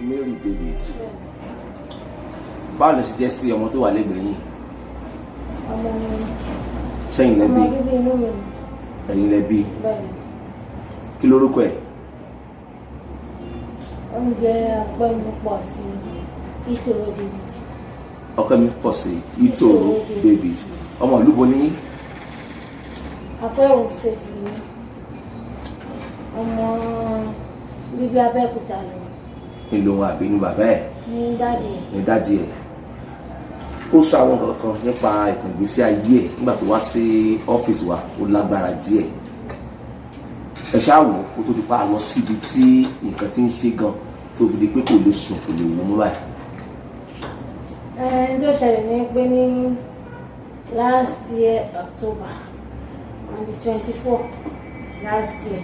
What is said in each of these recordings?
Mary David. Báwo ló ṣe jẹ́ sí ọmọ tó wà lẹ́gbẹ̀ẹ́ yín? Ọmọ mi. Ṣẹ́yìn lẹ́bí? Ọmọ bíbí inú mi. Ẹ̀yin lẹ́bí? Bẹ́ẹ̀ni. Kí lorúkọ ẹ̀? Oúnjẹ àpẹ́ mi pọ̀ sí Ìtòrò David. Ọkọ mi pọ̀ sí Ìtòrò David. Ọmọ ìlú bo ní? Àpẹ́ Ogun State ni. Ọmọ bíbí Abẹ́òkúta ni. Ìlú wọn àbí ní bàbá ẹ̀? Ní dáàdì ẹ̀. Ní dáàdì ẹ̀. Ó sọ àwọn kankan nípa ìtàn ìgbésí ayé ẹ̀ nígbà tó wá sí ọ́fíìsì wa, ó lágbára díẹ̀. Ẹ ṣáà wò ó tó di pa lọ síbi tí nǹkan ti ń ṣe gan tó fi di pé kò lè sùn kò lè wò mú báyìí. Tó ṣẹlẹ̀ ní pé ní last year October on the 24th last year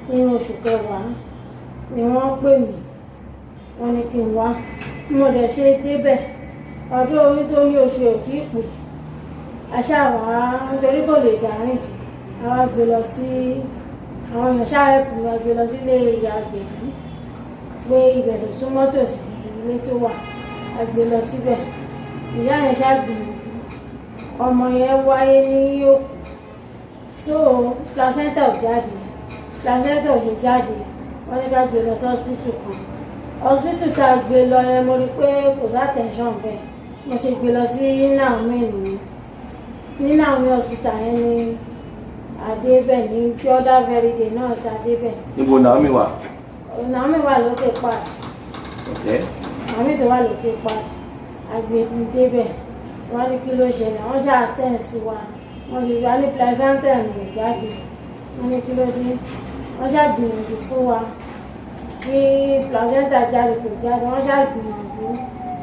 nínú oṣù kẹwàá ni wọ́n pè mí, wọ́n ní kí n wá. Mo dẹ̀ ṣe débẹ̀ ọdún orí tó ní oṣù òkú ìpè aṣáwá nítorí kò lè dárìn, àwa gbé lọ sí àwọn èèyàn ṣáàpù wa gbé lọ sílé ìyá àgbẹ̀bí pé ibẹ̀ ló súnmọ́ tòsí ilé tó wà, a gbé lọ síbẹ̀. Ìyá yẹn ṣàgbìyànjú, ọmọ yẹn wáyé ní òkú, so placenta ò jáde, placenta ò ṣe jáde, wọ́n ní ká gbé lọ sí hospital kan. Hospital tá a gbé lọ yẹn mo rí pé kò sí attention bẹ́ẹ̀, mo ṣe gbé lọ sí Naomi nìyẹn. Ní Naomi hospital yẹn ni adébẹ̀ ní kí other very day náà ta débẹ̀. Níbo Naomi wà? Naomi wà lókè pàdé. Okay. Naomi tó wà lókè pàdé agbègbè débẹ̀, wọ́n ní kí ló ṣẹlẹ̀, wọ́n ṣáà tẹ̀sí wa, wọ́n ti wá ní placenta ní ìjáde, wọ́n ní kí ló dé, wọ́n ṣáà gbìyànjú fún wa kí placenta jáde kò jáde, wọ́n ṣáà gbìyànjú,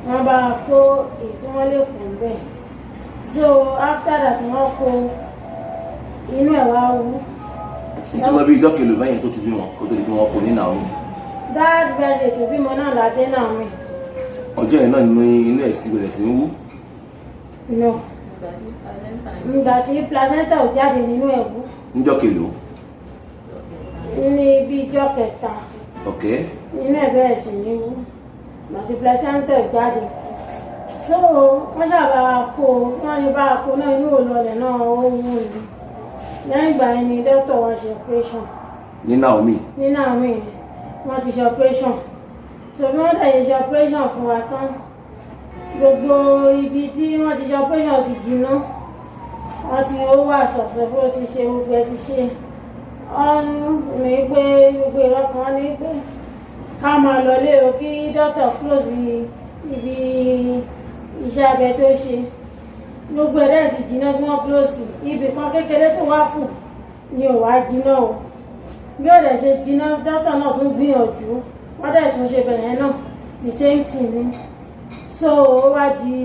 wọ́n bá kó èyí tí wọ́n lè kù bẹ́ẹ̀. So after that wọ́n kó inú ẹ̀ wá wú. Ìsúnmọ́ bí ìjọ́ kìlò mẹ́yìn tó ti bímọ kó tó di bí wọ́n kò ní Naomi. That birthday tó bímọ náà ládé Naomi. Ọjọ́ yẹn náà ní inú ẹ̀ sì bẹ̀rẹ̀ sí ń wú. No. Nígbà tí placenta ò jáde nínú ẹ̀ wú. Níjọ́ kìlò. Ní bí ìjọ́ kẹta. Okay. Nínú ẹ̀ bẹ̀rẹ̀ sí ní wú. Nígbà tí placenta ò jáde. So wọ́n ṣàbà kó, wọ́n ní bá kó náà inú òlọlẹ̀ náà ó wú ni. Lẹ́yìn ìgbà yẹn ni dókítà wa ṣe operation. Ní Naomi. Ní Naomi wọ́n ti ṣe operation. So bí wọ́n dẹ̀ ṣe operation fún wa tán, gbogbo ibi tí wọ́n ti ṣe operation ti jìnnà, wọ́n ti ó wà sọ̀sọ̀fọ́, ó ti ṣe gbogbo ẹ̀ ti ṣe. Wọ́n ní pé gbogbo ìrọ̀ kan ní pé ká máa lọ lé o kí dókítà close ibi iṣẹ́ abẹ tó ṣe. Gbogbo ẹ̀rẹ́ ti jìnnà bí wọ́n close ibì kan kékeré tó wá kù ni ò wá jìnnà o. Bí ó dẹ̀ ṣe jìnnà, dókítà náà tún gbìyànjú, wọ́n dẹ̀ tún ṣe bẹ̀rẹ̀ náà the same thing ni. So ó wá di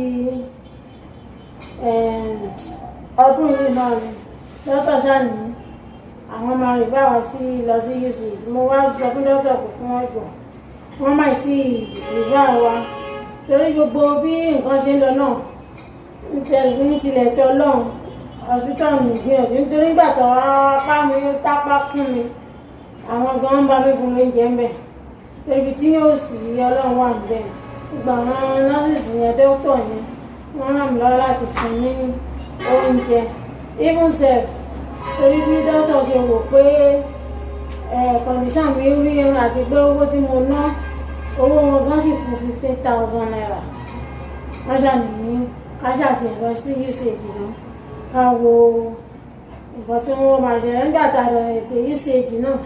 ọdún yìí náà ni dókítà ṣáàní àwọn máa rìn bá wa sí lọ sí UCH. Mo wá sọ fún dókítà kò fún wọn jọ, wọ́n máa ti rìn bá wa torí gbogbo bí nǹkan ṣe ń lọ náà ní tilẹ̀ tọ́ lọ́hùn hospital mi gbìyànjú nítorí nígbà tó apá mi tápá fún mi àwọn gan bá mi fún oúnjẹ ń bẹ̀ torí tí yóò sì ọlọ́run wà ń bẹ̀. Gbogbo àwọn nọ́ọ̀sì yẹn dókítà yẹn wọ́n ràn mí lọ́wọ́ láti fún ní oúnjẹ even self torí bí dókítà ṣe wò pé condition mi rí àti pé owó tí mo ná owó wọn gan sì kù 15,000 naira. Wọ́n ṣàníyàn káṣà ti ẹ̀rọ sí UCH náà ká wo nǹkan tí wọ́n máa ṣe nígbà tá a lọ ètò UCH náà.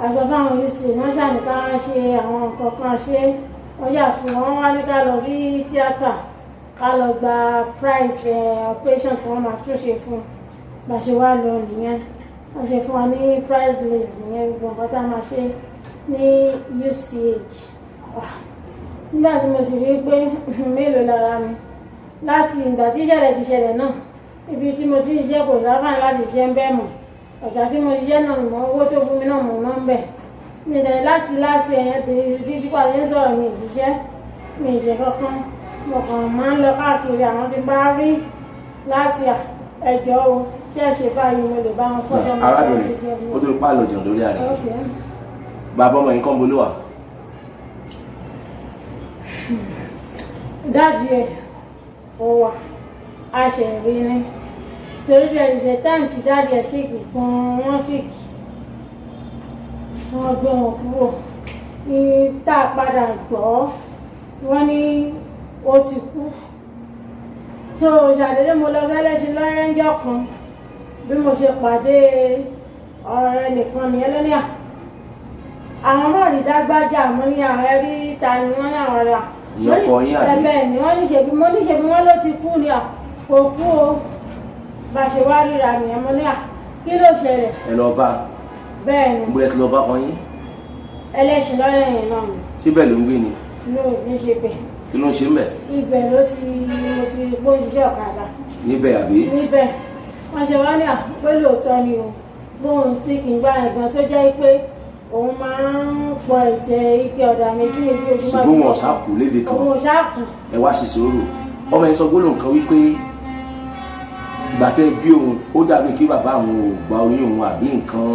A sọ fáwọn UCH wọ́n ṣàní ká ṣe àwọn nǹkan kan ṣe, wọ́n yà fún wọn wá ní ká lọ sí tíátà ká lọ gba price operation tí wọ́n máa tún ṣe fún bá ṣe wá lọ nìyẹn. Wọ́n ṣe fún wa ní price list nìyẹn gbogbo nǹkan tá a máa ṣe ní UCH. Nígbà tí mo sì rí pé mélòó lára mi láti ìgbà tí ìṣẹ̀lẹ̀ ti ṣẹlẹ̀ náà, ibi tí mo ti ń ṣiṣẹ́ kò sábà láti ṣiṣẹ́ ń bẹ́ẹ̀ mọ̀, ọ̀gá tí mo ṣiṣẹ́ náà mọ̀ owó tó fún mi náà mọ̀ náà ń bẹ̀. Mi dẹ̀ láti láti ẹ̀yẹn tí fípa ṣe ń sọ̀rọ̀ mi ìṣiṣẹ́ mi ìṣe kankan, mo kàn máa ń lọ káàkiri àwọn tí bá rí láti ẹjọ́ o ṣe é ṣe báyìí mo lè bá wọn fọ́jọ́ mọ́. Arábìnrin ó tó pa àlọ́ jẹun lórí ààrẹ. Bàbá ọmọ yìí kàn bolówà. dáàdi ẹ̀ ó wà a ṣe rí ní torí there is a time tí dáàdi ẹ̀ sick gan-an wọ́n sick wọ́n gbé wọn kúrò ní tá a padà gbọ́ wọ́n ní ó ti kú so ṣàdédé mo lọ sẹ́lẹ̀ṣin lọ́yẹ́njọ́ kan bí mo ṣe pàdé ọ̀rẹ́ nìkan nìyẹn lónìí àwọn náà rí dágbájà mo ní àwọn ẹrí ta ni wọ́n ní àwọn rẹ̀ ìyọkọ yín àbí ẹ̀bẹ̀ ni wọ́n ní ṣebí mo ní ṣebí wọ́n ló ti kú ni kò kú o bá ṣe wá ríra nìyẹn mo ní kí ló ṣẹlẹ̀. ẹ lọ bá bẹ́ẹ̀ ni gbọ́dọ̀ tí lọ bá kan yín ẹlẹ́ṣin lọ́yẹ̀yìn náà ni síbẹ̀ ló ń gbé ni ló ní ṣe bẹ̀ kí ló ń ṣe ń bẹ̀ ibẹ̀ ló ti mo ti rí pé ó ń ṣiṣẹ́ ọ̀kadà níbẹ̀ àbí níbẹ̀ wọ́n ṣe wá ní pé lóòótọ́ ni o bóun sì kì í gbá ẹ̀gbọ́n tó jẹ́ pé òun máa ń pọ ẹ̀jẹ̀ ike ọ̀dà méjì ojúmọ́ ṣùgbọ́n wọn ṣàkù léde kan òun ṣáàkù ẹ wá ṣe sòrò ọmọ yẹn sọ gbólóhùn kan wípé ìgbà tẹ́ bí òun ó dàbí kí bàbá àwọn ò gba oyún òun àbí nǹkan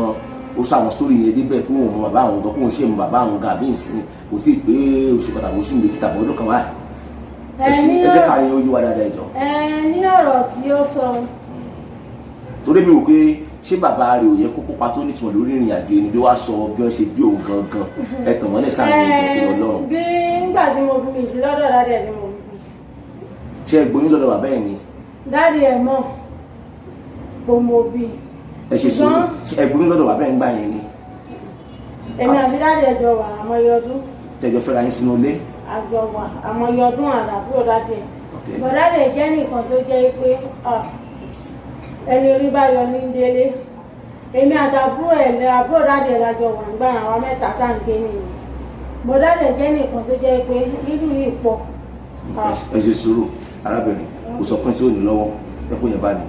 ó sàwọn sítórì yẹn débẹ̀ pé òun mọ bàbá àwọn gan pé òun ṣe mọ bàbá àwọn gan àbí ìsìn kò tí ì pé oṣù pàtàkì oṣù méjì tàbí ọdún kan wá ẹ jẹ́ ká ní ojú wa dáadáa ìjọ. ní ọ̀rọ̀ tí ó sọ. torí mi ò pé ṣé bàbá rẹ̀ ò yẹ kó kópa tó nítumọ̀ lórí ìrìn àjò ẹni bí wàá sọ bí wọ́n ṣe bí òun gangan ẹ tàn wọ́n lẹ̀ sáà ní ìjọ tó lọ lọ́rùn. bí nígbà tí mo bí mi sí lọ́dọ̀ dáadé ẹ̀ ni mo bí. ṣé ẹ gbóyún lọ́dọ̀ bàbá ẹ̀ ni. dáadé ẹ̀ mọ̀ pé mo bí. ẹ ṣe sùúrù ẹ gbóyún lọ́dọ̀ bàbá ẹ̀ ń gbà yẹn ni. èmi àti dáadé ẹ̀ jọ wà àmọye ọdún. tẹjọ fẹ́ra yín sínú ilé. àjọ wà àmọye ọdún àdàbúrò dáadé ẹ̀. bọ̀dáadé ẹ̀ jẹ́ nìkan tó jẹ́ pé ẹni orí bá yọ ní délé èmi àtàbúrò ẹ̀ lẹ àbúrò dáadé ẹ̀ lájọ wà nígbà àwọn mẹ́ta tá à ń gbé nìyẹn bọ̀dáadé ẹ̀ jẹ́ nìkan tó jẹ́ pé nínú yìí pọ̀. ẹ ṣe sùúrù arábìnrin kò sọ pé tí ò ní lọ́wọ́ ẹ̀kọ́ yẹn bá ní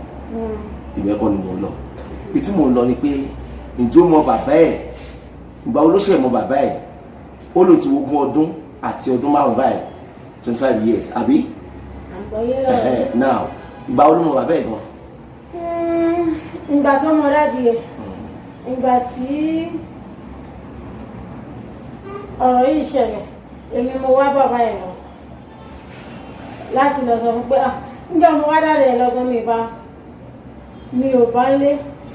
ibẹ̀ kọ́ ni mò ń lọ ibi tí mò ń lọ ni pé ǹjẹ́ ó mọ bàbá ẹ̀ ìgbà wo ló ṣe mọ bàbá ẹ̀ ó lò ti ogún ọdún àti ọdún márùn báyìí 25 years àbí. àgbọ̀yé lọ́wọ́ now ìgbà wo ló mọ bàbá ẹ̀ gan. ìgbà tó mọ dáàdi ẹ̀ ìgbà tí ọ̀rọ̀ yìí ṣẹlẹ̀ èmi mo wá bàbá ẹ̀ lọ láti lọ sọ fún pé níjọ́ mo wá dáàdi ẹ̀ lọ́gán mi ò bá lé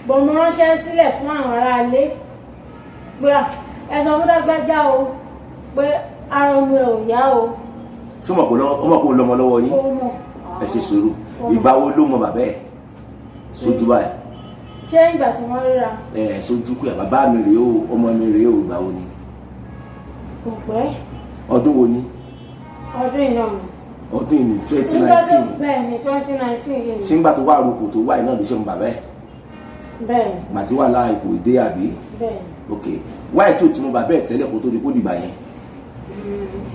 bọ̀ mo ránṣẹ́ sílẹ̀ fún àwọn ará ilé pé ẹ sọ fún Dágbájá o pé ara ọmọ ẹ̀ ò yá o. ṣé ọmọ kò lọmọ lọ́wọ́ yín ẹ ṣe sùúrù ìgbà wo ló mọ bàbá ẹ̀ sójú báyìí. ṣé ìgbà tí wọ́n ríra. sójú pé bàbá mi rèé o ọmọ mi rèé o ìgbà wo ni. kò pẹ́. ọdún wo ni. ọdún iná mi. ọdún ìní 2019. bẹ́ẹ̀ ni 2019 yìí. ṣé ńgbà tó wà roko tó wà iná ló ṣe mọ bàbá ẹ̀. bẹ́ẹ̀. màtí wà láà ipò ìdé àbí. bẹ́ẹ̀. ok wáyé tó ti mú bàbá ẹ̀ tẹ́lẹ̀ kó tó di kó dìgbà yẹn.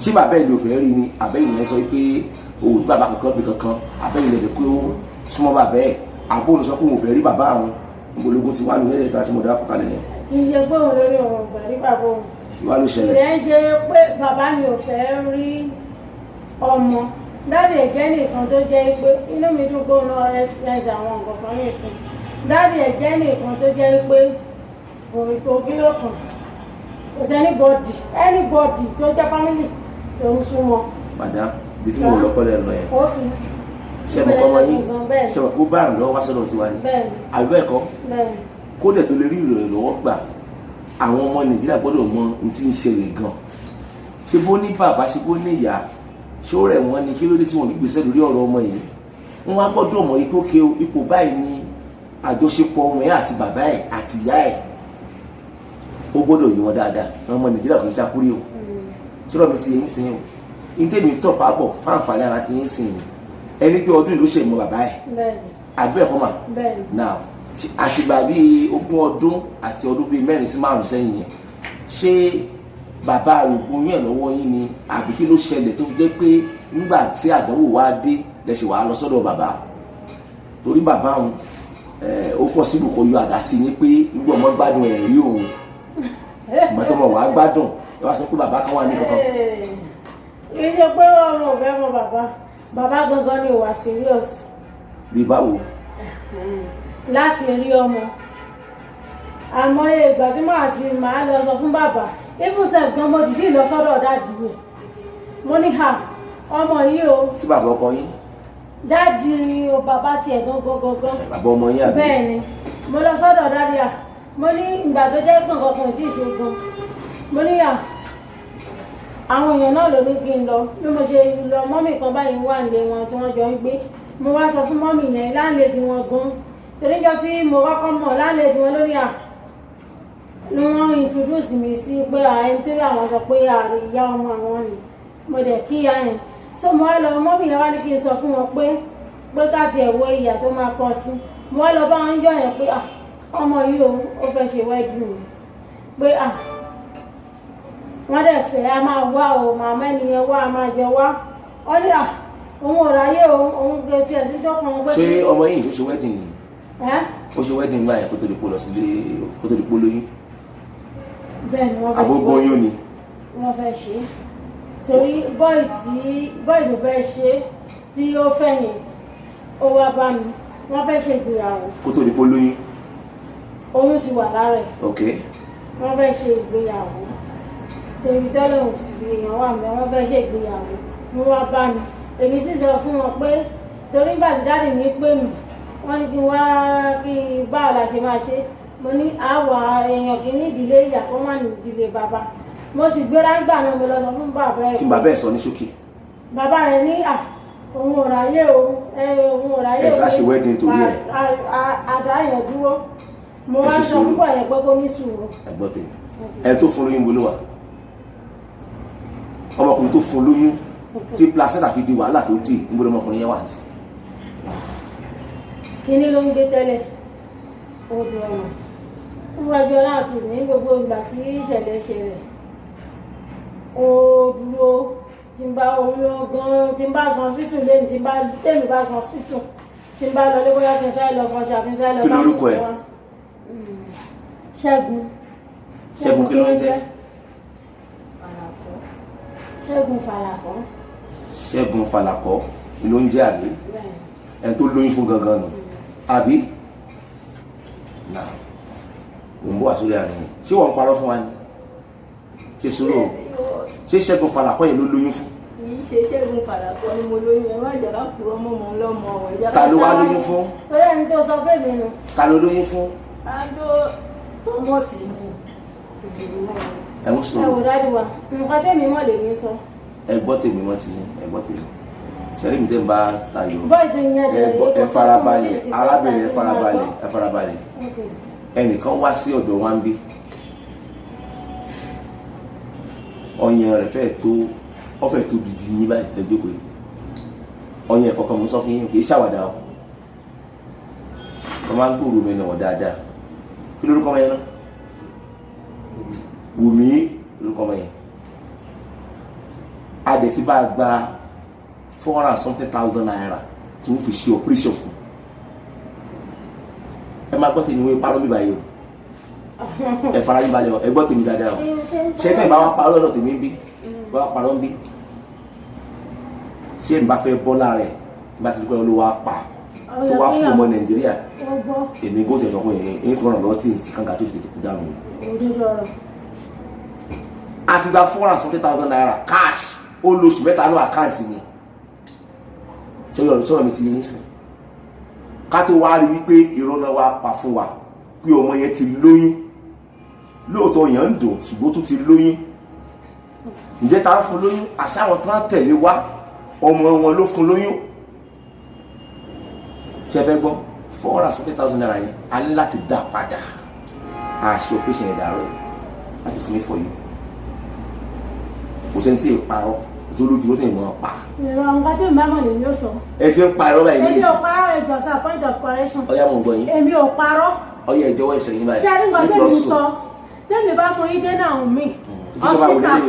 ṣé bàbá ẹ̀ ló fẹ́ rí ni àbẹ́yìn yẹn sọ pé òun bàbá kankan bí kankan àbẹ́yìn lè jẹ́ pé ó súnmọ́ bàbá ẹ̀ àbó olùsọ pé òun fẹ́ rí bàbá àwọn ìgbòlógún ti wà ní ẹ̀yẹ tá a ti mọ̀ dákọ̀ kalẹ̀ yẹn. kì í ṣe pé òun lórí òun fẹ́ rí bàbá òun. ìwà ló ṣẹlẹ̀. ìyẹn ṣe pé bàbá ni ò fẹ́ rí ọmọ dáàdì ẹ̀jẹ̀ nìkan tó jẹ́ pé inú mi dùn pé òun náà experience àwọn nǹkan kan yìí sí dáàdì ẹ̀jẹ̀ nìkan tó jẹ́ pé òrìkò kílò kan kò sí anybody tó jẹ́ family tó ń súnmọ́. madam bí tí mo lọ́kọ́lẹ̀ lọ yẹn. ok sẹ́mi kọ́ mọ́ yín sẹ́mi kó bá àrùn lọ́wọ́ wá sọ́dọ̀ tiwa ni àbí bẹ́ẹ̀ kọ́ kó dẹ̀ tó lè rí ìròyìn lọ́wọ́ gbà àwọn ọmọ Nàìjíríà gbọ́dọ̀ mọ ní tí ń ṣẹlẹ̀ gan ṣé bó ní bàbá ṣe bó ní ìyá ṣé ó rẹ̀ wọ́n ni kí ló dé tí wọ́n gbèsè lórí ọ̀rọ̀ ọmọ yìí wọ́n á gbọ́dọ̀ mọ̀ ipò ké ipò báyìí ni àjọṣepọ̀ ọmọ ẹ̀ àti bàbá ẹ̀ àti ìyá ẹ̀ ó gbọ́dọ̀ yí wọn dáadáa ọmọ Nàìjíríà kò ń ṣàkúrẹ́ o ṣé lọ́ọ̀ mi ti yẹ yín sìn o ìtẹ̀mí tọ̀ pábọ̀ fáǹfààní ara ti yín sìn ẹni pé ọdún ìlú ṣe mọ bàbá ẹ̀ àbẹ́ ẹ̀kọ́ mà now àtìgbà bíi 20 ọdún àti ọdún bíi 4 sí 5 sẹ́yìn yẹn ṣé bàbá àrògbó yẹn lọ́wọ́ yín ni àbí kí ló ṣẹlẹ̀ tó fi jẹ́ pé nígbà tí àdánwò wá dé lẹ́sẹ̀ wàá lọ sọ́dọ̀ bàbá torí bàbá òun ó pọ̀ síbù kó yọ àdá sí ni pé nígbà ọmọ gbádùn ẹ̀ rí òun ìmọ̀tọ́mọ̀ wàá gbádùn ẹ wá sọ pé bàbá kan wà ní kankan. kì í ṣe pé ọmọ ò fẹ́ mọ bàbá gangan ni ò wà serious. bí báwo. láti rí ọmọ àmọ́ ìgbà tí màá lọ sọ fún bàbá even self gan mo dìde lọ sọ́dọ̀ dáàdì yẹn mo ní ha ọmọ yìí o. tí bàbá ọkọ yín. dáàdi o bàbá tiẹ̀ gangan. bàbá ọmọ yín àbí. bẹ́ẹ̀ ni mo lọ sọ́dọ̀ dáàdi à mo ní ìgbà tó jẹ́ pé nǹkan kan ò tí ì ṣe gan mo ní à àwọn èèyàn náà ló ní kí n lọ bí mo ṣe lọ mọ́mì kan báyìí wà nílé wọn tí wọ́n jọ ń gbé mo wá sọ fún mọ́mì yẹn láńlẹ́dì wọn gan toríjọ́ tí mo kọ́kọ́ mọ̀ láńlẹ́dì wọn lórí à ni wọ́n introduce mi sí pé ẹni tí àwọn sọ pé ààrẹ ìyá ọmọ àwọn ni mo dẹ̀ kí ìyá yẹn so mo wá lọ mọ́mì yẹn wá ní kí n sọ fún wọn pé ká tiẹ̀ wo ìyà tó máa pọ̀ sí mo wá lọ bá wọn jọ yẹn pé ọmọ yìí ó fẹ́ ṣe wedding pé wọ́n dẹ̀ fẹ́ a máa wá o màmá ènìyàn wá a máa jọ wá ó ní òun ò ráyè o òun gé tiẹ̀ sí tó kàn gbé. ṣé ọmọ yìí ló ṣe wedding ni ó ṣe wedding gbà yẹn kó tó di pò lọ sílé kó tó di pò lóyún. bẹ́ẹ̀ ni wọ́n fẹ́ ṣe àbógbó oyún ni. wọ́n fẹ́ ṣe torí bọ́ì tó fẹ́ ṣe tí ó fẹ́ yẹn ó wá bá mi wọ́n fẹ́ ṣe ìgbéyàwó. kó tó di pò lóyún. oyún ti wà lára ẹ̀. ok. wọ́n fẹ́ ṣe ìgbéyàwó torí tẹ́lẹ̀ ò sì èèyàn wà mí wọ́n fẹ́ ṣe ìgbéyàwó mo wá bá mi èmi sì sọ fún wọn pé torí nígbà tí dáàdì mi pè mí wọ́n ní kí wá kí báwo la ṣe máa ṣe mo ní àwọ̀ èèyàn kì í ní ìdílé ìyá kó má ní ìdílé bàbá mo sì gbéra ń gbà náà mo lọ sọ fún bàbá ẹ̀. kí bàbá ẹ̀ sọ ní ṣókí. bàbá rẹ̀ ní òun ò ráyè o òun ò ráyè o. ẹ̀ sá ṣe wedding torí ẹ̀. àdá yẹn dúró mo wá sọ fún bọ̀ yẹn pé kó ní sùúrù. ẹ gbọ́ tèmi ẹ tó fún lóyún bolówà ọmọkùnrin tó fún lóyún tí placenta fi di wàhálà tó dì ń gbọ́dọ̀ ọmọkùnrin yẹn wà ní. kíní ló ń gbé tẹ́lẹ̀ ó di ọmọ níwájú aláàtì ní gbogbo ìgbà tí ìṣẹ̀lẹ̀ ṣẹlẹ̀ ó dúró tí n bá òun lọ gan tí n bá san hospital lẹ́nu tí n bá tẹ̀mí bá san hospital tí n bá lọ lé bóyá kí n sáré lọ fọṣọ àbí n sáré lọ bá mi. kí lorúkọ ẹ? Ṣẹ́gun. Ṣẹ́gun kí ló ń jẹ́? Ṣẹ́gun Falakọ. Ṣẹ́gun Falakọ ló ń jẹ́ àbí? ẹni tó lóyún fún gangan nù àbí? náà òun bó wà sórí àárín yẹn ṣé wọ́n ń parọ́ fún wa ni? ṣe sùúrù ṣé Ṣẹ́gun Falakọ yẹn ló lóyún fún? kì í ṣe Ṣẹ́gun Falakọ ni mo lóyún ẹ má jẹ́ ká purọ́ mọ́ mọ́ lọ́mọ ọ̀wẹ́. ta ló wá lóyún fún? torí ẹni tó sọ fún mi nù. ta ló lóyún fún? Ado Thomas ni ìdìbò náà. ẹ mú sùúrù. ẹ wò dájú wa nǹkan tẹ́mi mọ̀ lèmi sọ. ẹ gbọ́ tèmi mọ́ ti ẹ gbọ́ tèmi sẹ́rí mi tẹ́ ń bá tayọ ẹ farabalẹ̀ arábìnrin ẹ farabalẹ̀ ẹ farabalẹ̀ ẹnìkan wá sí ọ̀dọ̀ wa ń bí ọyàn rẹ̀ fẹ́ tó ọfẹ́ tó dùdú yín báyìí tẹ́jọ́ pé ọyàn ẹ̀kọ́ kan mo sọ fún yín kì í ṣàwàdà o wọ́n máa ń gbòòrò mi náà dáadáa kí lórúkọ ọmọ yẹn náà Wùmí lórúkọ ọmọ yẹn adẹ̀ tí bá a gba 400,000 naira tí wọ́n fi ṣe operation fún ẹ máa gbọ́ tèmi wọ́n parọ́ mi báyìí o ẹ fara yín balẹ̀ o ẹ gbọ́ tèmi dáadáa o ṣé tẹ́ ẹ bá wá parọ́ lọ́dọ̀ tèmi ń bí bá wá parọ́ ń bí tí ẹ̀ ń bá fẹ́ bọ́ lára ẹ̀ bá ti dúpẹ́ olówó apá tó wá fún ọmọ Nàìjíríà èmi gbọ́ tẹ̀ tọkùn yẹn èyí tó ràn lọ́wọ́ tí èyí kàǹgà tó fi tètè kú dànù ni. a ti gba 400,000 naira cash ó lóṣù mẹ́ta ní àkáǹtì mi sọ́rọ̀ mi ti yé sìn ká tó wá rí wípé ìrọ́nà wa pa fún wa pé ọmọ yẹn ti lóyún lóòótọ́ yẹn ń dùn ṣùgbọ́n tó ti lóyún ǹjẹ́ ta ń fún lóyún àṣàwọn tó ń tẹ̀lé wa ọmọ wọn ló fún lóyún ṣe fẹ́ gbọ́ 400,000 naira yẹn a ní láti dá padà àṣẹ operation ìdàrọ́ yìí láti sinmi for you kò sẹ́ni tí ì parọ́ tó lójú ló tẹ̀ mọ́ pa. ìrọ̀ nǹkan tí màmá mọ̀ lèmi ò sọ. ẹ ti ń parọ́ báyìí ní. èmi ò parọ́ ẹjọ́ sá point of correction. ọyá mo gbọ́ yín. èmi ò parọ́. ọyá ẹjọ́ wọ́n ìṣẹ̀yìn báyìí. ṣé nígbà tẹ́mi sọ tẹ́mi bá mú yín dé náà mi. hospital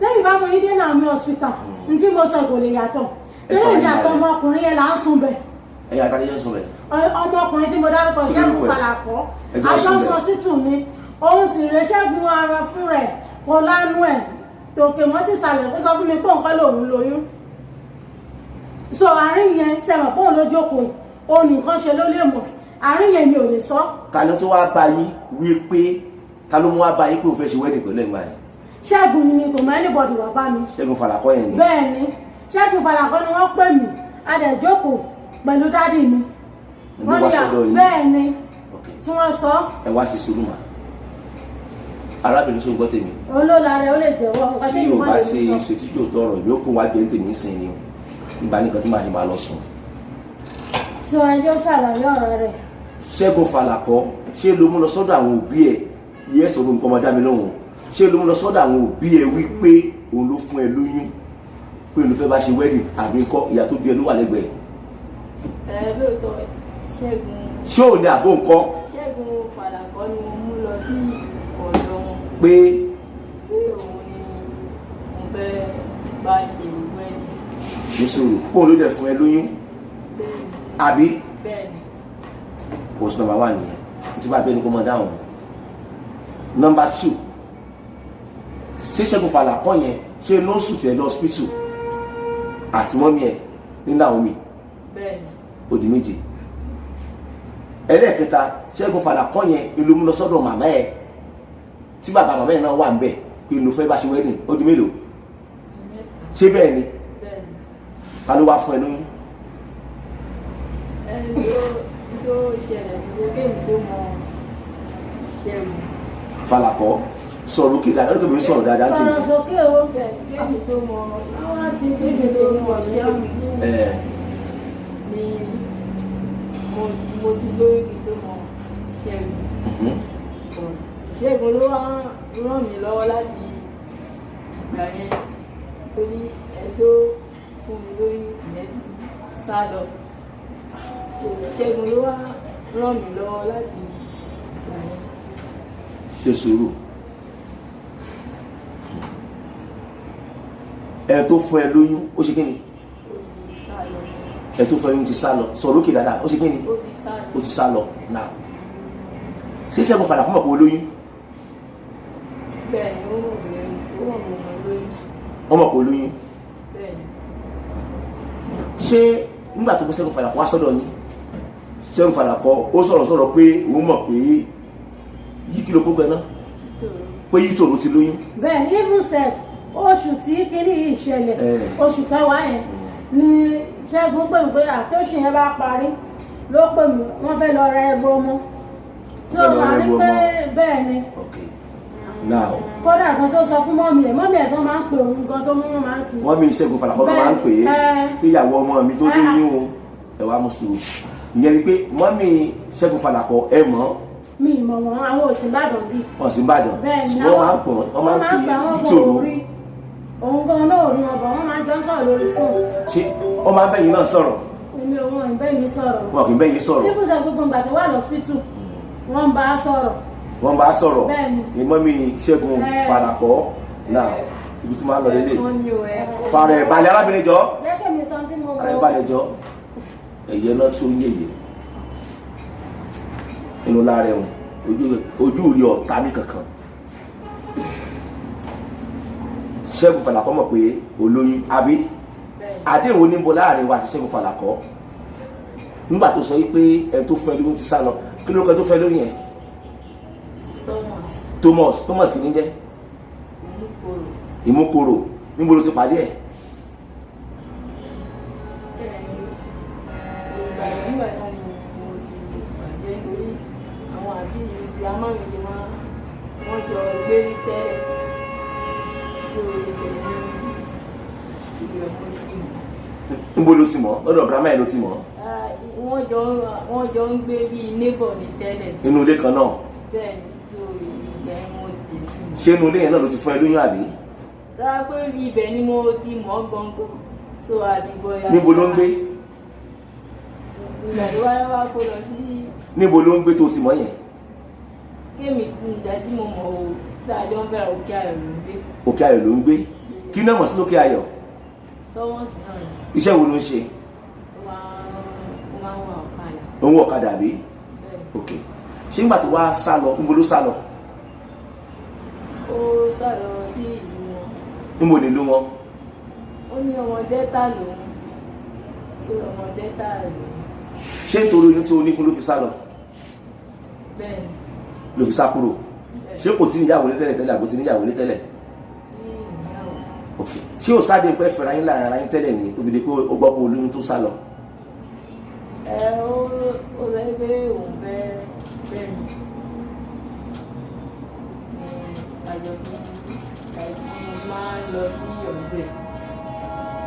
tẹ́mi bá mú yín dé náà mi hospital ntí mo sọ kò lè yàtọ̀ tẹ́lẹ̀ ìyàtọ̀ ọmọkùnrin yẹn là ń sùn bẹ̀. ẹ̀yà àtàlẹ́ yẹn sùn bẹ̀. ọmọkùnrin tí mo dárúkọ Ṣẹ́gun Falakọ aṣọ hospital mi òun sì rè Ṣẹ́gun ara fún rẹ̀ kò lánú ẹ̀ tòkè mọ́ ti sàlẹ̀ kó sọ fún mi pé òun kọ́ lòun lóyún so àárín yẹn ṣẹ̀mọ̀ pé òun ló jókòó òun nìkan ṣe ló lè mọ̀ àárín yẹn mi ò lè sọ. ta ló tó wá bá yín wí pé ta ló mú wá bá yín pé òun fẹ́ ṣe wedding pẹ̀lú ẹ̀gbọ́n yẹn. Ṣẹ́gun ni kò mọ anybody wá bá mi. Ṣẹ́gun Falakọ́ yẹn ni. Bẹ́ẹ̀ ni Ṣẹ́gun Falakọ́ ni wọ́n pè mí adẹ̀jókòó pẹ̀lú dádì mi. Wọ́n ní bẹ́ẹ̀ ni tí wọ́n sọ. Ẹ wá ṣe sùúrù mà. Arábìnrin ṣó ń gbọ́ tèmi. Olóla rẹ̀ ó lè jẹ́wọ́. Tí yóò bá ti ṣètí yóò tọrọ yóò kó wá gbé ní tèmi sìn ni o. Nígbà nìkan tí màá ṣe máa lọ sùn. Tí wọ́n ẹjọ́ ṣàlàyé ọ̀rọ̀ rẹ̀. Ṣẹ́gun Falakọ́ ṣé ló mú lọ sọ́dọ̀ àwọn òbí ẹ̀ yẹ́ sọ̀rọ̀ nǹkan ọmọdé mi lóhùn ṣé ló mú lọ sọ́dọ̀ àwọn òbí ẹ̀ wípé òun ló fún ẹ lóyún pé ló fẹ́ bá ṣe wedding àbí ńkọ́ ìyá tó bí ẹ ló wà lẹ́gbẹ̀ẹ́. Lóòótọ́ Ṣẹ́gun. Ṣé ò ní àbó nǹkan. Ṣẹ́gun Falakọ́ ni mo mú lọ sí ọ̀dọ̀ wọn. Pé òun ni mo fẹ́ bá ṣe wedding. nísòro òun ló dẹ̀ fún ẹ lóyún àbí. Bẹ́ẹ̀ni. Post number 1 nìyẹn tí bá bẹ́ẹ̀ ni kò mọ̀ dáhùn. Number 2 ṣé Ṣẹ́gun Falakọ́ yẹn ṣé nọ́ọ̀sù tẹ̀ lọ hospital àti mọ́mí ẹ̀ ní Naomi. Bẹ́ẹ̀ni. Ó di méjì. Ẹlẹ́ẹ̀kẹta Ṣẹ́gun Falakọ́ yẹn ìlú mú lọ sọ́dọ̀ màmá ẹ̀ tí bàbá màmá ẹ̀ náà wà ń bẹ̀ pé ló fẹ́ bá ṣe wedding. Ó di mélòó. Ṣé bẹ́ẹ̀ ni. Bẹ́ẹ̀ni. Ta ló wá fún ẹ lóyún. Ẹni tó ṣẹlẹ̀ ní gbogbo èmi tó mọ Ṣẹ́gun Falakọ́ sọ̀rọ̀ òkè dáadáa lókè mi sọ̀rọ̀ dáadáa tì mí. Sọ̀rọ̀ sókè o. Èmi tó mọ Àwọn ti ti èmi tó mọ Ṣẹ́gun ni mo ti lóyún kí tó mọ Ṣẹ́gun. Ṣẹ́gun ló wá ràn mí lọ́wọ́ láti ìgbà yẹn torí ẹ tó fún mi lóyún ìyẹn ti sá lọ. Ṣẹ́gun ló wá ràn mí lọ́wọ́ láti ìgbà yẹn. Ṣe sùúrù. Ẹ tó fún ẹ lóyún ó ṣe kí ni. Ó ti sá lọ. Ẹ tó fún ẹ lóyún ti sá lọ sọ̀rọ̀ òkè dáadáa ó ṣe kí ni. Ó ti sá lọ. Ó ti sá lọ náà. Ṣé Ṣẹ́gun Falakọ́ mọ̀ pé ó lóyún. Bẹ́ẹ̀ni ó mọ̀ mọ̀ lóyún. Wọ́n mọ̀ pé ó lóyún. Bẹ́ẹ̀ni. Ṣé nígbà tó gbé Ṣẹ́gun Falakọ́ wá sọ́dọ̀ yín Ṣẹ́gun Falakọ́ ó sọ̀rọ̀ pé òun mọ̀ pé yí kí ló kó gbẹ náà pé yí tòrò ti lóyún. Bẹ́ẹ̀ni even sef oṣù tí kíní yìí ṣẹlẹ̀ oṣù kẹwàá yẹn ni Ṣẹ́gun pè mí pé àtọ́ṣù yẹn bá parí ló pè mí wọ́n fẹ́ lọ ra ẹgbẹ́ ọmọ. Tó wà ní pé bẹ́ẹ̀ ni. Okay. Now. Kódà kan tó sọ fún mọ́mí ẹ̀ tó máa ń pè òun gan tó mú wọn máa ń pè. Mọ́mí Ṣẹ́gun Falakọ́ tó máa ń pè é pé ìyàwó ọmọ mi tó lóyún o ẹ wá mú sùúrù. Ìyẹn ni pé mọ́mí Ṣẹ́gun Falakọ́ ẹ mọ̀. Mi ìmọ̀ wọn àwọn òsì Ìbàdàn bíi. Wọ́n sì ń bàdàn. Bẹ́ẹ̀ni wọ́n máa ń pè wọ́n máa ń pè ìtòrò. Òun gan náà ò rí wọn bọ̀ wọ́n máa ń jọ sọ̀rọ̀ lórí fóònù. Ṣé wọ́n máa ń bẹ́yìn náà sọ̀rọ̀? Èmi ò wọ́n ìbẹ́ mi sọ̀rọ̀. Wọn kì í bẹ́yìn sọ̀rọ̀. Bí kò sẹ́ gbogbo ìgbà tó wà lọ́sítù wọ́n ń bá a sọ̀rọ̀. Wọ́n bá a sọ̀rọ̀. Bẹ́ẹ̀ni. Ni mọ́mí Ṣẹ́gun Falakọ́ náà ibi tí máa ń lọ lélẹ̀. Fara ẹ̀ balẹ̀ arábìnrin jọ. Lẹ́kẹ̀ mi sọ tí mo mọ̀. Fara ẹ̀ balẹ̀ jọ. Ẹ̀yẹ náà tó ń yẹ̀yẹ̀. Inú lára ẹ̀wọ̀n ojú rí ọ̀tá mi kankan. Ṣẹ́gun Falakọ́ mọ̀ pé olóyún àbí àdéhùn oníbo láàrin wa àti Ṣẹ́gun Falakọ́ nígbà tó sọ yí pé ẹni tó fẹ́ lóyún ti sá lọ kí ló kẹ́ tó fẹ́ lóyún yẹn. Thomas kì ní jẹ́ Ìmúkorò níbo ló ti pàdé ẹ̀. Nígbà náà ni mo ti pàdé lórí àwọn àti ibi amáwìlì wọ́n jọ gbé rí tẹ́lẹ̀ tó ibẹ̀ ní ìbẹ̀ mo ti mọ̀. Níbo ló ti mọ̀ lọ́dọ̀ Abraham ẹ̀ ló ti mọ̀. Wọ́n jọ ń gbé bíi neighbor ní tẹ́lẹ̀. Inú ilé kan náà. Bẹ́ẹ̀ni tó ibẹ̀ mo dé tí mo. Ṣé inú ilé yẹn náà ló ti fún ẹ lóyún àbí. Rárá pé ibẹ̀ ni mo ti mọ̀ gangan tó àti bọ́yá. Níbo ló ń gbé. Ìgbà tó wáyé wá kó lọ sí. Níbo ló ń gbé tó ti mọ̀ yẹn. Kémi ìgbà tí mo mọ̀ o dájọ́ ń bẹ̀rẹ̀ Òkè Ayọ̀ ló ń gbé. Òkè Ayọ̀ ló ń gbé. Kí náà mọ̀ sí Òkè Ayọ̀. Tọ́wọ́sì náà ni. Iṣẹ́ wo ló ń ṣe. Ó máa ń wà ọ̀kadà. Òun ọ̀kadà bí. Ok. Ṣé nígbà tó wá sá lọ níbo ló sá lọ. Ó sá lọ sí ìlú wọn. Níbo nílùú wọn. Ó ní ọmọ Delta lòun. Ó ní ọmọ Delta lòun. Ṣé nítorí oyún tí o ní fún ló fi sá lọ. Bẹ́ẹ̀ni. Ló fi sá kúrò. Ṣé kò tí níyàwó ní tẹ́lẹ̀ tẹ́lẹ̀ àbò tí níyàwó ní tẹ́lẹ̀. ok ṣé o sáde pé fẹ́ra yín láàrin ara yín tẹ́lẹ̀ ní tóbi dé pé o gbọ́ pé olóyún tó sá lọ. Ó sọ pé òun bẹ́ẹ̀ ni àjọ fi máa ń lọ sí ọ̀gbẹ́.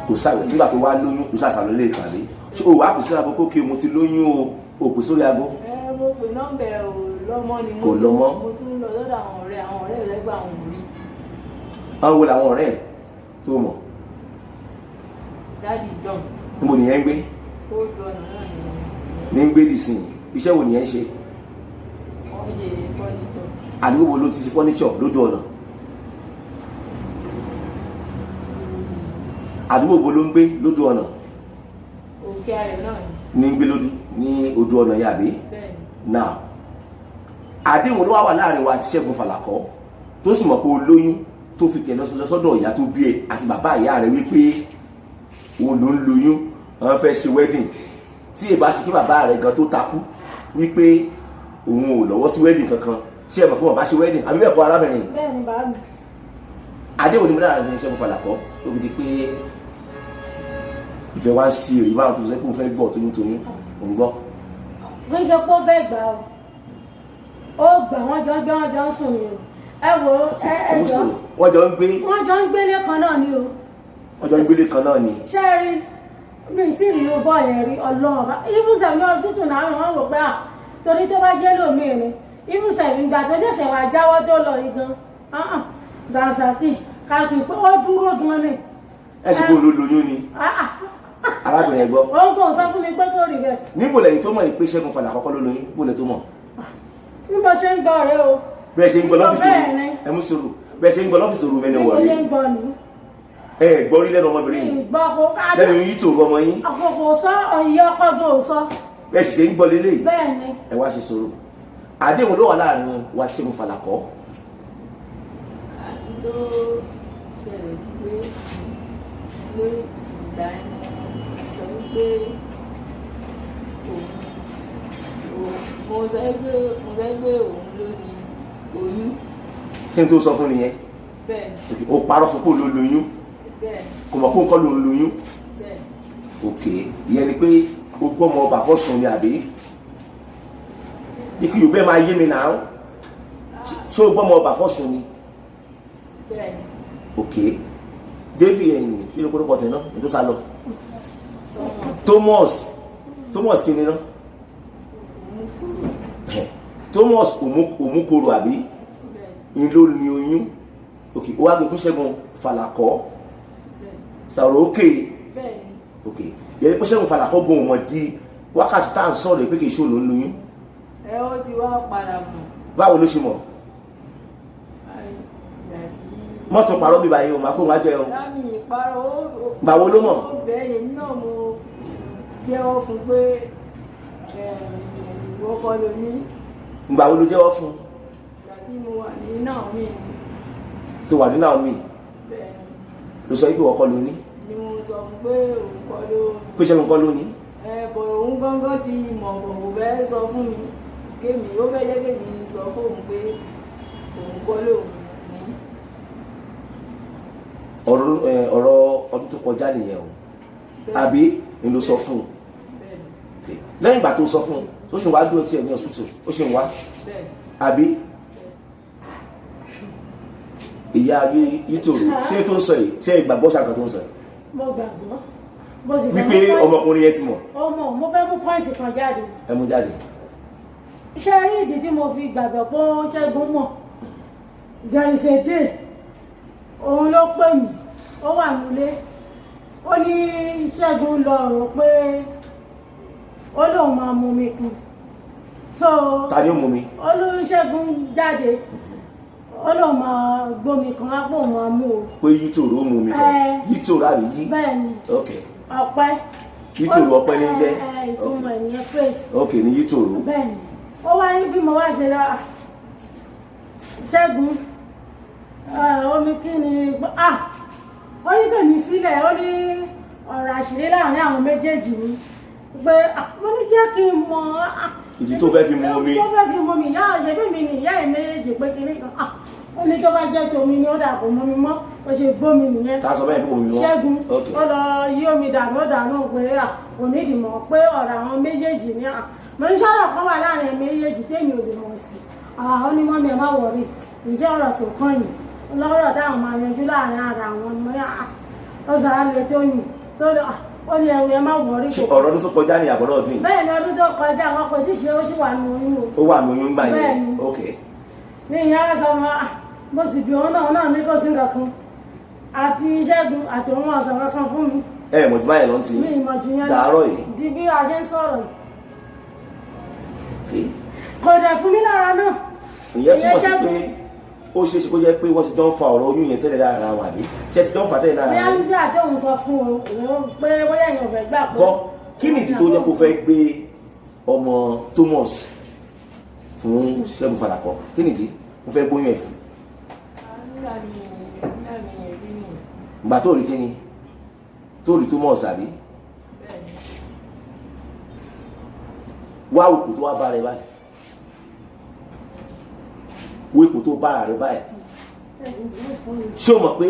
kò sáré nígbà tó wá lóyún kò sàṣàlọ́ lè kàlẹ́ ṣé o wà á pè sórí aago kókè mo ti lóyún o pè sórí aago. Mo pè nọ́mbà ò lọ́mọ ni kò lọ́mọ. mo tún lọ lọ́dọ̀ àwọn ọ̀rẹ́ rẹ̀ gbà àwọn òrí. báwo wo làwọn ọ̀rẹ́ ẹ̀ tó mọ̀. Daddy John. níbo nìyẹn ń gbé. Ó lọ ọ̀nà náà ní ń gbé dìsìn iṣẹ́ wo nìyẹn ń ṣe. wọ́n ṣe fọ́nìṣọ̀. àdúgbò wo ló ti ṣe fọ́níṣọ̀ lójú ọ̀nà. àdúgbò wo ló ń gbé lójú ọ̀nà. Òkè Ayọ̀ náà ni. ní ń gbé ní ojú ọ̀nà yàbí. Bẹ́ẹ̀ni. náà àdéhùn ló wà láàrin wa àti Ṣẹ́gun Fàlàkọ́ tó sì mọ̀ pé o lóyún tó fi tẹ̀ lọ́sọ́dọ̀ ìyá tó bí ẹ àti bàbá ìyá rẹ wípé òun ló ń lóyún àwọn fẹ́ ṣe wedding tí èbá ṣe kí bàbá rẹ gan tó takú wípé òun ò lọ́wọ́ sí wedding kankan ṣé ẹ mọ̀ pé wọ́n bá ṣe wedding àbí bẹ́ẹ̀ kọ́ arábìnrin. bẹ́ẹ̀ni bàá mi. àdéhùn ni mo dára ṣe Ṣẹ́gun Fàlàkọ́ tó fi di pé ìfẹ́ wá ń sí èrè báwọn tó fẹ́ kó fẹ́ gbọ́ tóyún òun gbọ́. bí ṣe pọ́ fẹ́ gbà ó gbà wọ́n jọ ń sùn ni o ẹ wo ẹ jọ wọ́n jọ ń gbé. wọ́n jọ ń gbélé kan náà ni o. wọ́n jọ ń gbélé kan náà ni. ṣé ẹ rí mi tí rí o bọ́ yẹn rí ọlọ́run bá ibùsẹ̀ ní hospital náà wọ́n wò pé torí tó bá jẹ́ lómìn ni ibùsẹ̀ ìgbà tó ṣẹ̀ṣẹ̀ wá jáwọ́ tó lọ yìí gan Dànsàkì kàkì pé ó dúró gan ni. ẹ sì kó ló lóyún ni. arábìnrin ẹ gbọ́. òun kò sọ fún mi pé kó rí bẹ́ẹ̀. níbo lẹ́yìn tó mọ̀ ní pé Ṣẹ́gun Fàlàkọ́ kọ́ ló lóyún níbo lẹ́ tó mọ̀. bí mo ṣe ń gbọ́ rẹ o. bẹ́ẹ̀ ṣe ń gbọ́ lọ́fíìsì ẹ mú sòrò bẹ́ẹ̀ ṣe ń gbọ́ lọ́fíìsì òru mẹ́ni wọ̀rí. bí mo ṣe ń gbọ́ ni. ẹ gbọ́ rí lẹ́nu ọmọbìnrin yìí. ìgbọ́ kó ká lẹ́nu yìí tó ọmọ yín. àkókò sọ ọ̀yẹ́ ọkọ̀ tó sọ. bẹ́ẹ̀ sì ṣe ń gbọ́ lélẹ̀. bẹ́ẹ̀ ni. ẹ wá ṣe sòrò àdéhùn ló wà láàrin wa Ṣẹ́gun Fàlàkọ́. ló ṣẹlẹ̀ pé lórí ìgbà sọ wípé mo sọ pé òun ló ní oyún. kí n tó sọ fún nìyẹn. bẹ́ẹ̀ni. o parọ́ fún kó ló lóyún. bẹ́ẹ̀ni. kò mọ̀ kó ń kọ́ ló ń lóyún. bẹ́ẹ̀ni. ok ìyẹn ni pé o gbọ́ ọmọ ọba fọ́sùn ni àbí. ikú yóò bẹ́ẹ̀ máa yé mi náà ṣé o gbọ́ ọmọ ọba fọ́sùn ni. bẹ́ẹ̀ni. ok david ẹ̀yìn kí ló kórúkọ tẹ̀ náà ètò sá lọ. Thomas kí ni náà. Thomas Omukoro àbí n ló ní oyún ok ó wá gbé fún Ṣẹ́gun Fàlàkọ́ sàrò òkè ok yẹn pé Ṣẹ́gun Fàlàkọ́ gun ọmọ di wákàtí tá à ń sọ̀rọ̀ pé kì í ṣe òun ló ń lóyún. ẹ ó ti wá padà mọ̀. báwo ló ṣe mọ̀. mọ́tò parọ́ bíbá yìí o máa kó wọn jẹ o. lámì ìparọ́ ó. báwo ló mọ̀. ó bẹ̀rẹ̀ náà mo jẹ́wọ́ fún pé ìwọ kọ́ ló ní. ìgbà wo ló jẹ́wọ́ fún. ìgbà tí mo wà ní Naomi. tó wà ní Naomi. bẹ́ẹ̀ ló sọ pé ìwọ kọ́ ló ní. ni mo sọ fún pé òun kọ́ ló. pé Ṣẹ́gun kọ́ ló ní. bọ̀ òun gángan ti mọ̀ bọ̀ kò fẹ́ sọ fún mi kémi ó fẹ́ jẹ́ kémi sọ fóun pé òun kọ́ lóun ní. ọ̀rọ̀ ọdún tó kọjá nìyẹn o àbí ni ló sọ fún un lẹ́yìn ìgbà tó sọ fún un ó ṣe wá dúró tiẹ̀ ní hospital ó ṣe wá àbí ìyá Yítòrò ṣé tó ń sọ yìí ṣé ìgbàgbọ́ ṣàkàn tó ń sọ yìí. mo gbàgbọ́ bó sì wípé ọmọkùnrin yẹn ti mọ̀. ọmọ mo fẹ́ mú pọ́ìntì kan jáde. ẹ mú jáde. ṣé rí ìdí tí mo fi gbàgbọ́ pé Ṣẹ́gun mọ̀ jẹ̀rìsẹ̀dẹ̀ òun ló pè mí ó wà nílé ó ní Ṣẹ́gun lọ rò pé ó lóun máa mú mi kù so ta ni ó mú mi. ó lóun Ṣẹ́gun jáde ó lóun máa gbómi kan á pò máa mú o. pé Yítòrò ó mú mi kan Yítòrò àbí yí. bẹ́ẹ̀ni ọpẹ́ Yítòrò ọpẹ́ ní jẹ́. ìtumọ̀ ènìyàn face. ok ní Yítòrò. bẹ́ẹ̀ni ó wá ní bí mo wá ṣe lọ Ṣẹ́gun omi kí ni ó ní kèmí sílẹ̀ ó ní ọ̀rọ̀ àṣírí láàrin àwọn méjèèjì ni pé mo ní jẹ́ kí n mọ̀ ìdí tó fẹ́ fi mú omi. tó fẹ́ fi mú mi ìyá ọ̀yẹ́ bí mi ni ìyá ẹ̀ méjèèjì pé kíní kan ó ní tó bá jẹ́ tòmí ni ó dà kó mọ́ mi mọ́ ó ṣe gbómi nìyẹn. ká sọ bẹ́ẹ̀ bí omi wọn. Ṣẹ́gun ó lọ yí omi dànù pé kò nídìí mọ̀ pé ọ̀rọ̀ àwọn méjèèjì ni mo ní sọ̀rọ̀ kan wà láàrin méjèèjì tèmi ò lè mọ̀ sí ó ní mọ́mí ẹ̀ má wọ̀rí ǹjẹ́ ọ̀rọ̀ tó kàn yìí lọ́rọ̀ táwọn máa yanjú láàrin ara àwọn ọmọ yà ọ̀sán alẹ́ tó yìn tó lọ ó ní ẹ̀rù ẹ̀ má wọ̀rí. ọ̀rọ̀ ọdún tó kọjá ní àbọ̀dọ̀ ọdún yìí. bẹ́ẹ̀ ni ọdún tó kọjá àwọn kò tí ì ṣe ó sì wà ní oyún o. ó wà ní oyún gbà yẹn. bẹ́ẹ̀ ni ok. ní ìyá rẹ̀ sọ ma mo sì bí òun náà ní kò sí nǹkan àti Ṣẹ́gun àti òun ọ̀sán kankan fún mi. ẹ mọ̀jú báyìí lọ́n ti mi ìmọ̀jú yẹn dàárọ̀ yìí. di bí a ṣe ń sọ̀rọ̀ yìí. kò dẹ̀ fún mi lára náà. ìyẹn túmọ̀ sí pé ó ṣeé ṣe kó jẹ́ pé wọ́n ti jọ ń fa ọ̀rọ̀ oyún yẹn tẹ́lẹ̀ lára wa bí ṣe ti jọ ń fa tẹ́lẹ̀ lára bí a wa. ń gbé àtẹ̀hún sọ fún o pé bóyá èèyàn fẹ́ gbà pé. gbọ́ kí nìdí tó jẹ́ kó fẹ́ gbé ọmọ Thomas fún Ṣẹ́gun Fàlàkọ́ kí nìdí kó fẹ́ gbóyún ẹ̀ fún. ìgbà tó rí kíni tó rí Thomas àbí wá òkú tó wá bá rẹ báyìí wo ipò tó bára rẹ báyìí ṣé o mọ̀ pé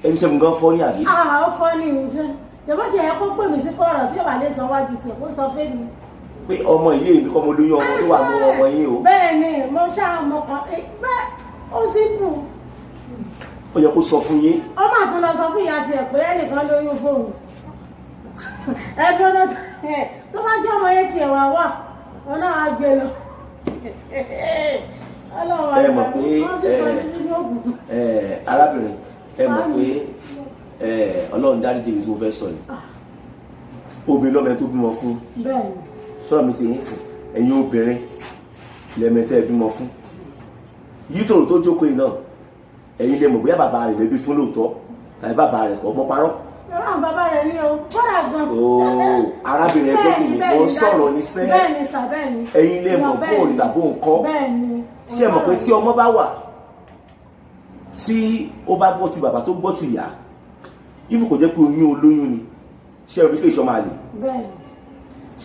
ẹni Ṣẹ́gun gan fọ́ ní àbí. ó fọ́ ní ìrìnsẹ́ ìjọba tí ẹ kó pè mí sí kọ́ọ̀rọ̀ tí ìwà lè sọ wájú tiẹ̀ kó sọ fẹ́ mi. pé ọmọ yìí èmi kọ́ mo lóyún ọmọ tó wà ní ọmọ yìí o. bẹ́ẹ̀ ni mo ṣáà mọ̀ kàn bẹ́ẹ̀ ó sì bù. ó yẹ kó sọ fún yín. ó mà tún lọ sọ fún ìyá tiẹ̀ pé ẹnìkan lóyún fóun. ẹ dúró tó bá jẹ́ ọmọ yẹn tiẹ̀ wá wà wọn náà á gbé lọ. ẹ mọ̀ pé arábìnrin ẹ mọ̀ pé Ọlọ́run dáríjì mi tí mo fẹ́ sọ yìí obìnrin lọ́mọ tó bímọ fún sọ̀rọ̀ mi ti yín sìn ẹ̀yin obìnrin lẹ́mẹ̀tẹ́ bímọ fún yìí tòrò tó jókòó yìí náà ẹ̀yin lè mọ̀ bóyá bàbá rẹ̀ lẹ́bí fún lóòótọ́ tàbí bàbá rẹ̀ kọ́ mọ́ parọ́. bàbá rẹ̀ ní o kọ́ra gan. ooo arábìnrin ẹgbẹ́ kìíní mo ń sọ̀rọ̀ ní sẹ́ bẹ́ẹ̀ni sà bẹ́ẹ̀ni ẹ̀yin lè mọ̀ bóòlù tàbí òǹkọ́ ṣé ẹ mọ̀ pé tí ọmọ bá wà tí ó bá gbọ́ ti bàbá tó gbọ́ ti ìyá ifu kò jẹ́ pé oyún olóyún ni ṣé ẹ bí kéèṣọ́ máa lè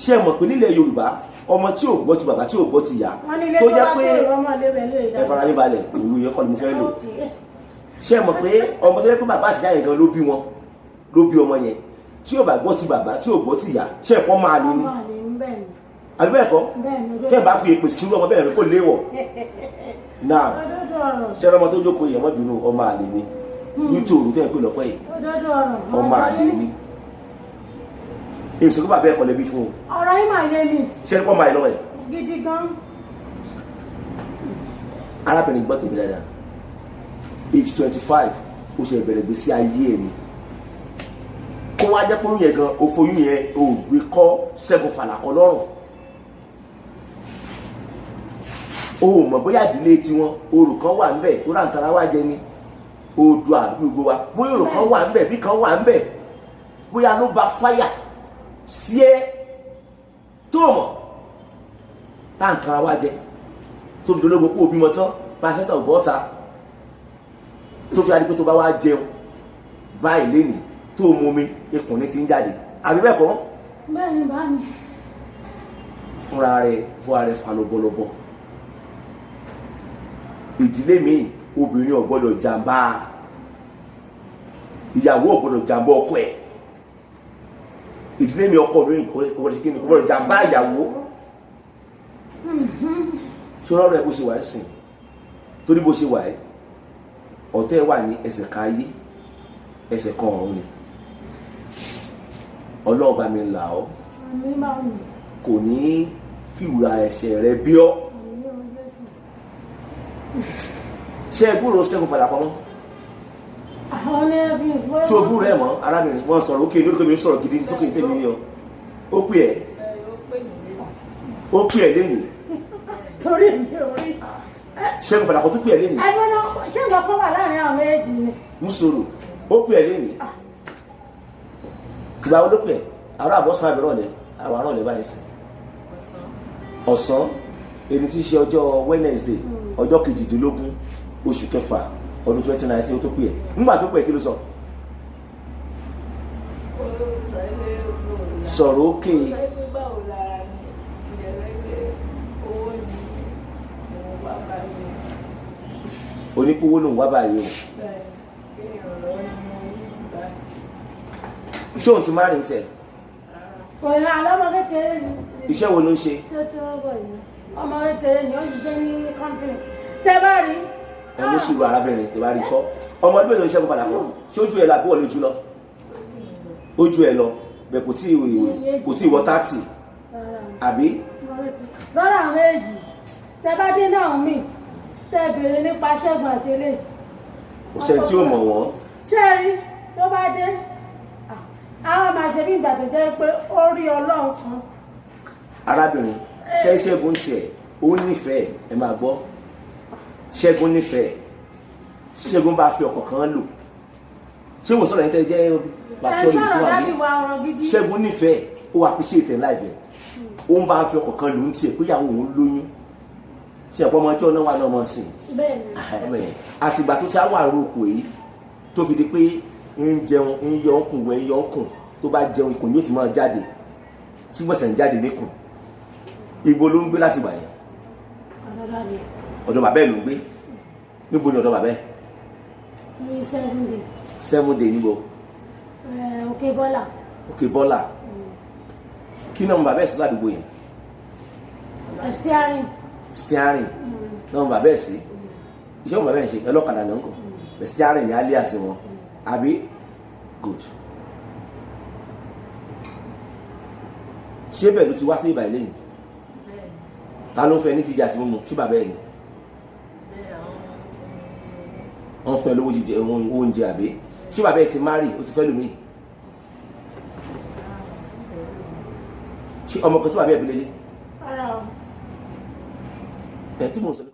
ṣé ẹ mọ̀ pé nílẹ̀ Yorùbá ọmọ tí ò gbọ́ ti bàbá tí ò gbọ́ ti ìyá tó jẹ́ pé ẹ fara yín balẹ̀ òwú yẹn kọ́ ni mo fẹ́ lò ṣé ẹ mọ̀ pé ọmọ tó jẹ́ pé bàbá àti ìyá yẹn gan ló bí wọn ló bí ọmọ yẹn tí ò bá gbọ́ ti bàbá tí ò gbọ́ ti ìyá ṣé ẹ̀kọ́ máa lè ní àbí bẹ́ẹ̀ kọ́ kẹ́ ẹ̀ bá fi èpè sí ọmọ bẹ́ẹ̀ rẹ kó léwọ̀ náà ṣé ọmọ tó jókòó yẹn wọ́n bínú ọmọ àlè ni youtube tẹ́ ẹ̀ pé lọ́pọ̀ yìí ọmọ àlè ni èso tó bá bẹ́ẹ̀ kọ́ lẹ́bí fún un. ọ̀rọ̀ yìí máa yé mi. ṣé ẹni kọ́ máa yẹ lọ́wọ́ ẹ̀. gidi gan. arábìnrin gbọ́ tèmi dáadáa age 25 ó ṣe ìbẹ̀rẹ̀ gbèsè ayé ẹ̀ ni kó wá jẹ́ pé oyún yẹn gan òfoyún yẹn ò gbé kọ́ Ṣẹ́gun Fàlàkọ́ lọ́rùn o ò mọ̀ bóyá ìdílé tiwọn orò kan wà ńbẹ̀ tó rántara wá jẹ ni odò àdúgbò wa bóyá orò kan wà ńbẹ̀ bí kan wà ńbẹ̀ bóyá ló bá fáyà sí ẹ tó mọ̀ táǹkara wá jẹ tó fi dológun kó o bímọ tán pàṣẹtọ̀ bọ́ta tó fi adé pé tó bá wá jẹun báyìí lénìí tó mú mi ikùn ní ti ń jáde àbí bẹ́ẹ̀ kọ́. bẹ́ẹ̀ ni bá mi. fúnra rẹ̀ fa lọ́bọ̀lọ́bọ̀ ìdílé mi obìnrin ò gbọ́dọ̀ jàǹbá ìyàwó ò gbọ́dọ̀ jàǹbá ọkọ ẹ̀ ìdílé mi ọkọ mi kò gbọ́dọ̀ jàǹbá ìyàwó ṣọlá rẹ̀ bó ṣe wà ẹ́ sìn torí bó ṣe wà ẹ́ ọ̀tẹ̀ wà ní ẹsẹ̀ kan ayé ẹsẹ̀ kan ọ̀run ni Ọlọ́run bá mi là ọ́ kò ní fìwà ẹ̀ṣẹ̀ rẹ bí ọ́ ṣé ẹgbúrò Ṣẹ́gun Fàlàkọ́ mọ́ tí o gbúrò ẹ̀ mọ́ arábìnrin wọ́n sọ̀rọ̀ ókè lórí mi sọ̀rọ̀ gidi sókè tèmi ni ọ ó pè ẹ́ lẹ́nu torí mi ò rí Ṣẹ́gun Fàlàkọ́ tó pè ẹ́ lẹ́nu ẹgbẹ́ náà Ṣẹ́gun kọ́ wà láàrin àwọn méjì ni mùsùlùmí ó pè ẹ́ lẹ́nu ìgbà wo ló pè ẹ́ àárọ̀ àbọ̀sán àbẹ̀rọ̀lẹ̀ àwọn àrọ̀lẹ̀ báyìí sí ọ̀sán èyí tí í ṣe ọjọ́ Wednesday ọjọ́ 18 oṣù kẹfà ọdún 2019 ó tó pè ẹ́ nígbà tó pè ẹ́ kí ló sọ sọ̀rọ̀ ókè onípowó lòun wá báyìí o. ṣé òun ti má rìn tẹ̀? kò ní àlọ́mọ kékeré ni. iṣẹ́ wo ló ń ṣe? tó tó bọ̀ yìí ọmọ kékeré ni ó ń ṣiṣẹ́ ní kọ́ńpìnì tẹ́ bá rí. ẹ ló ṣùgbọ́n arábìnrin tẹ́ bá rí kọ́ ọmọ ọdún mélòó iṣẹ́ mo padà kọ́ ṣé ojú ẹ làbí wọlé ojú lọ ojú ẹ lọ bẹ kò tí ì wọ 30 àbí. lọ́rọ̀ àwọn èjì tẹ́ bá dé náà mí tẹ́ béèrè nípa Ṣẹ́gun àtẹlẹ́. kò sẹ́ni tí ò mọ̀ wọ́n. ṣé ẹ rí tó bá dé àwọn máa ṣe bí ìgbà tó jẹ́ pé ó rí Ọlọ́run kan. arábìnrin Ṣẹ́gun ń tiẹ̀ ó nífẹ̀ẹ́ ẹ máa gbọ́ Ṣẹ́gun nífẹ̀ẹ́ Ṣẹ́gun bá fi ọkọ̀ kan lò ṣé mo sọ̀rọ̀ yẹn tẹ́ jẹ́ pàṣẹ olùfúnwàbí Ṣẹ́gun nífẹ̀ẹ́ ó wà pèsè ìtẹ̀ láìpẹ́ ó ń bá fi ọkọ̀ kan lò ń tiẹ̀ pé ìyàwó òun lóyún ṣe ẹ̀pọ̀ ọmọ ọjọ́ náà wà náà mọ̀ sí i àtìgbà tó ti á wà rúkò yìí tó fi di pé ń jẹun ń yọ ọkùn wẹ̀ ń yọ ọkùn tó bá jẹun ikùn yóò ti máa jáde tí wọ́n sì ń jáde níkùn ibo ló ń gbé láti gbà yẹn ọ̀dọ̀ bàbá ẹ̀ ló ń gbé níbo ni ọ̀dọ̀ bàbá ẹ̀? ní 7 day. 7 day níbo? Òkè Bọ́là. Òkè Bọ́là kí náà mo bàbá ẹ̀ sí ládùúgbò yẹn? Steering náà mo bàbá ẹ̀ sí iṣẹ́ mo bàbá ẹ̀ ń ṣe ẹlọ́kadà náà ń kọ́ steering ní alẹ́ àti wọn àbí good ṣé bẹ́ẹ̀ ló ti wá sí ìbàyẹ̀ lẹ́yìn ta ló ń fẹ́ ní jíjẹ àti mímu ṣé bàbá ẹ̀ ni wọ́n fẹ́ lówó jíjẹ oúnjẹ àbí ṣé bàbá ẹ̀ ti marry ó ti fẹ́ lómi ṣé ọmọ kan tí bàbá ẹ̀ bí lélẹ̀ ẹ̀ tí mo sọ.